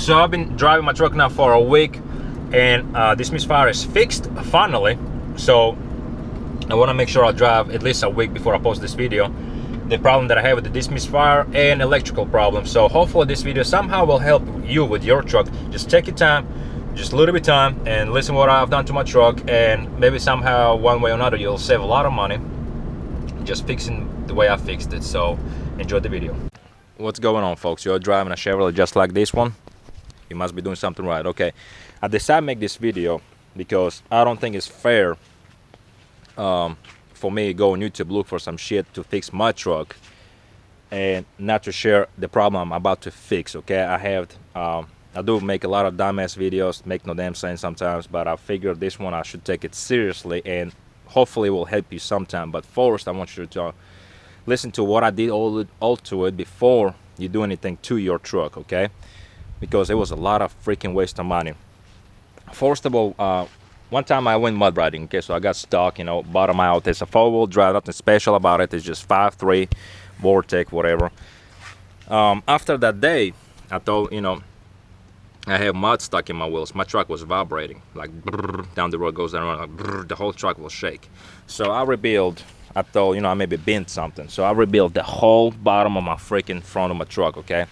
So I've been driving my truck now for a week, and this misfire is fixed finally. So I want to make sure I drive at least a week before I post this video. The problem that I have with this misfire and electrical problem. So hopefully this video somehow will help you with your truck. Just take your time, just a little bit of time, and listen what I've done to my truck, and maybe somehow one way or another you'll save a lot of money just fixing the way I fixed it. So enjoy the video. What's going on, folks? You're driving a Chevrolet just like this one? You must be doing something right. Okay, I decided to make this video because I don't think it's fair for me to go on YouTube, look for some shit to fix my truck and not to share the problem I'm about to fix. Okay, I do make a lot of dumbass videos, make no damn sense sometimes, but I figured this one I should take it seriously and hopefully it will help you sometime. But first I want you to listen to what I did all to it before you do anything to your truck, okay? Because it was a lot of freaking waste of money. First of all, one time I went mud riding, okay, so I got stuck, you know, bottom out. It's a four-wheel drive, nothing special about it. It's just 5.3, Vortec, whatever. After that day, I thought, you know, I have mud stuck in my wheels. My truck was vibrating, like brrr, down the road goes down, like brrr, the whole truck will shake. So I rebuilt. I thought, you know, I maybe bent something. So I rebuilt the whole bottom of my freaking front of my truck, okay?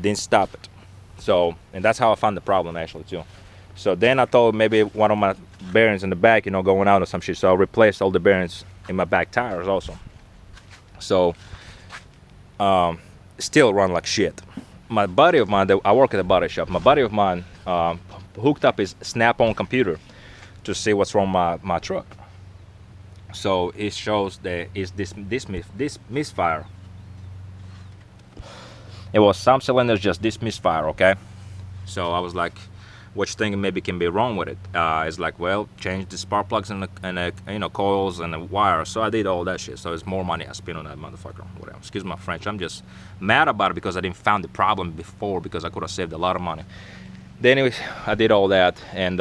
Didn't stop it. So, and that's how I found the problem actually too. So then I thought maybe one of my bearings in the back, you know, going out or some shit. So I replaced all the bearings in my back tires also. So, still run like shit. My buddy of mine, I work at a body shop. My buddy of mine hooked up his Snap-on computer to see what's wrong with my truck. So it shows that is this misfire. It was some cylinders, just this misfire, okay? So I was like, what you think maybe can be wrong with it? It's like, well, change the spark plugs and the you know, coils and the wire. So I did all that shit. So it's more money I spent on that motherfucker. Whatever. Excuse my French. I'm just mad about it because I didn't find the problem before, because I could have saved a lot of money. Then anyways, I did all that, and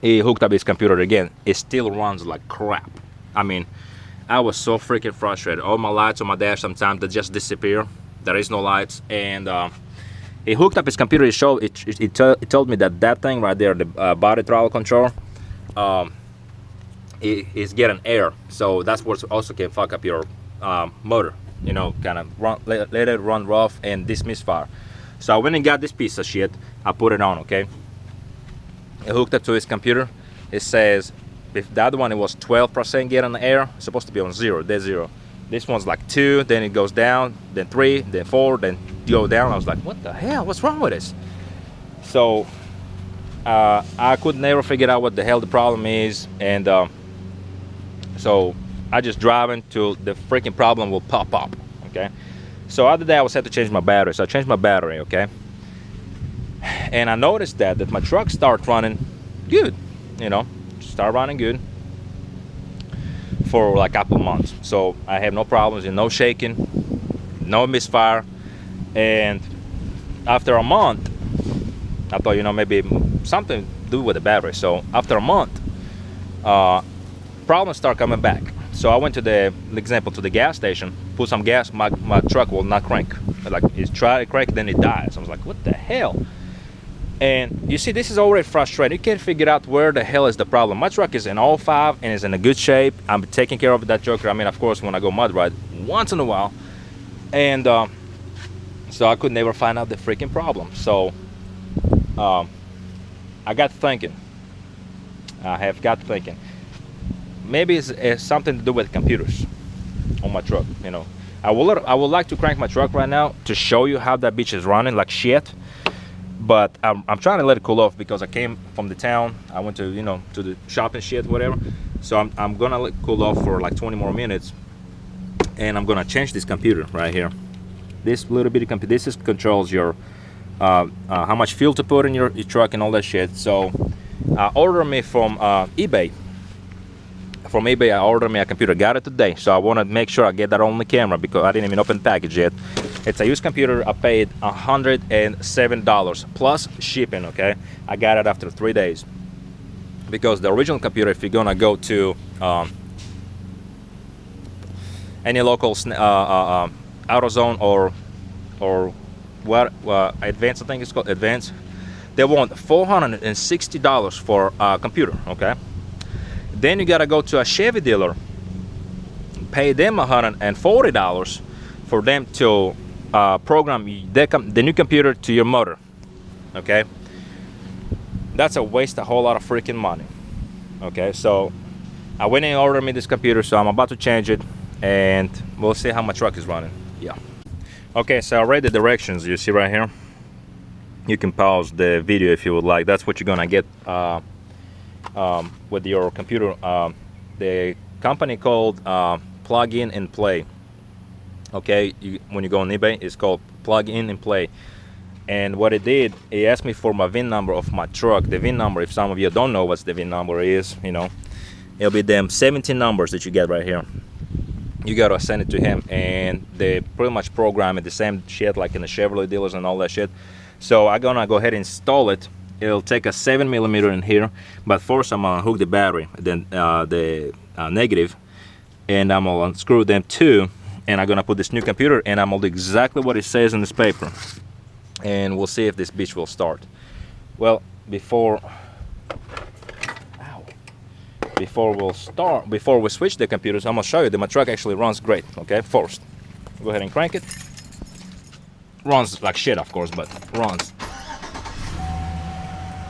he hooked up his computer again. It still runs like crap. I mean, I was so freaking frustrated. All my lights on my dash sometimes they just disappear. There is no lights, and he hooked up his computer. It told me that thing right there, the body throttle control, is getting air. So that's what also can fuck up your motor. You know, kind of let it run rough and this misfire. So I went and got this piece of shit. I put it on, okay? I hooked up to his computer. It says if the other one it was 12% getting air, it's supposed to be on 0. There's 0. This one's like 2, then it goes down, then 3, then 4, then go down. I was like, what the hell? What's wrong with this? So I could never figure out what the hell the problem is, and so I just drive until the freaking problem will pop up, okay? So other day I was had to change my battery, so I changed my battery, okay? And I noticed that my truck started running good, you know, start running good for like a couple months. So I have no problems and no shaking, no misfire. And after a month, I thought, you know, maybe something to do with the battery. So after a month, problems start coming back. So I went to the gas station, put some gas, my truck will not crank. Like it's try to crank, then it dies. I was like, what the hell? And you see, this is already frustrating. You can't figure out where the hell is the problem. My truck is in all 5 and is in a good shape. I'm taking care of that joker. I mean, of course, when I go mud ride once in a while. And so I could never find out the freaking problem. So I got thinking. I have got thinking. Maybe it's something to do with computers on my truck, you know. I would like to crank my truck right now to show you how that bitch is running like shit. But I'm trying to let it cool off because I came from the town. I went to, you know, to the shop and shit, whatever. So I'm gonna let it cool off for like 20 more minutes, and I'm gonna change this computer right here. This little bitty computer. This controls your how much fuel to put in your truck and all that shit. So order me from eBay. From eBay, I ordered me a computer. Got it today. So I want to make sure I get that on the camera because I didn't even open the package yet. It's a used computer. I paid $107 plus shipping, okay? I got it after 3 days. Because the original computer, if you're gonna go to any local AutoZone or what Advance, I think it's called Advance. They want $460 for a computer. Okay, then you gotta go to a Chevy dealer, pay them $140 for them to program the new computer to your motor. Okay, that's a waste, a whole lot of freaking money. Okay, so I went and ordered me this computer, so I'm about to change it, and we'll see how my truck is running. Yeah. Okay, so I read the directions you see right here. You can pause the video if you would like. That's what you're gonna get with your computer. The company called Plug In and Play. Okay, when you go on eBay, it's called Plug In and Play. And what it did, it asked me for my VIN number of my truck. The VIN number, if some of you don't know what the VIN number is, you know, it'll be them 17 numbers that you get right here. You gotta send it to him, and they pretty much program it the same shit like in the Chevrolet dealers and all that shit. So I'm gonna go ahead and install it. It'll take a 7mm in here, but first I'm gonna hook the battery, then the negative, and I'm gonna unscrew them too. And I'm gonna put this new computer, and I'm gonna do exactly what it says in this paper, and we'll see if this bitch will start. Well, before we switch the computers, I'm gonna show you that my truck actually runs great. Okay, first go ahead and crank it. Runs like shit, of course, but runs.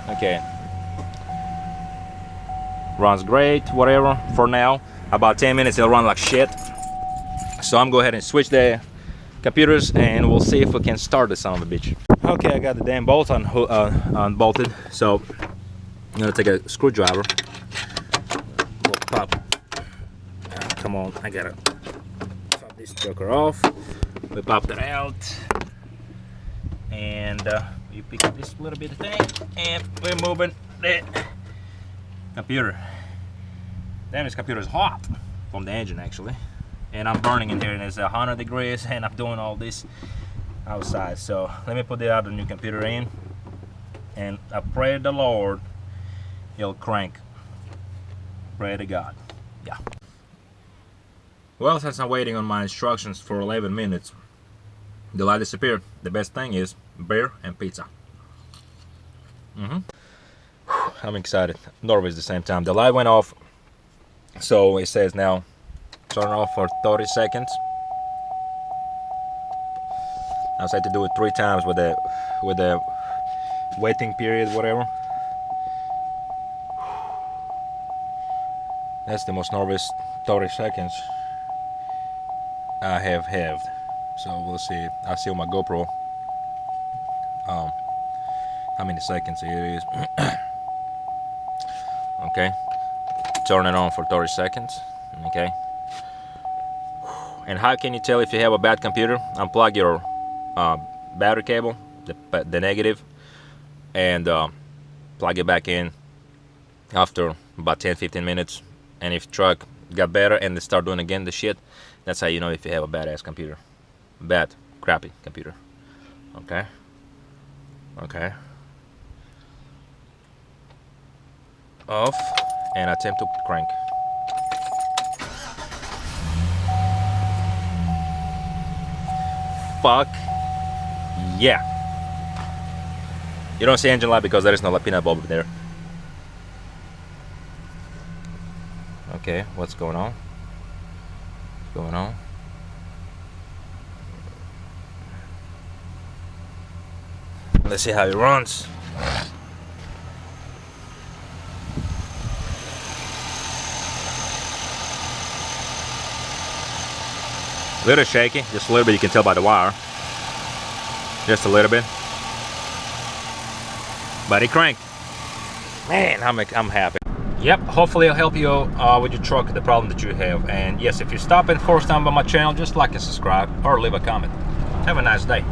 Okay, runs great, whatever. For now, about 10 minutes it'll run like shit. So I'm going to go ahead and switch the computers, and we'll see if we can start the son of a bitch. Okay, I got the damn bolt unbolted, so I'm going to take a screwdriver. We'll pop. Come on, I got to pop this joker off. We pop it out, and you pick up this little bit of thing, and we're moving the computer. Damn, this computer is hot from the engine actually. And I'm burning in here, and it's 100 degrees, and I'm doing all this outside. So let me put the other new computer in, and I pray to the Lord he'll crank. Pray to God. Yeah. Well, since I'm waiting on my instructions for 11 minutes, the light disappeared. The best thing is beer and pizza. I'm excited, nervous at the same time. The light went off, so it says now turn off for 30 seconds. I was had to do it 3 times with the waiting period, whatever. That's the most nervous 30 seconds I have had. So we'll see. I'll see on my GoPro how many seconds it is. Okay, turn it on for 30 seconds. Okay. And how can you tell if you have a bad computer? Unplug your battery cable, the negative, and plug it back in after about 10-15 minutes. And if truck got better and they start doing again the shit, that's how you know if you have a badass computer. Bad, crappy computer. Okay. Okay. Off, and attempt to crank. Fuck yeah. You don't see engine light because there is no peanut bulb there. Okay, what's going on? What's going on? Let's see how it runs. A little shaky, just a little bit, you can tell by the wire. Just a little bit. But it cranked. Man, I'm happy. Yep, hopefully I'll help you with your truck, the problem that you have. And yes, if you're stopping first time by my channel, just like and subscribe or leave a comment. Have a nice day.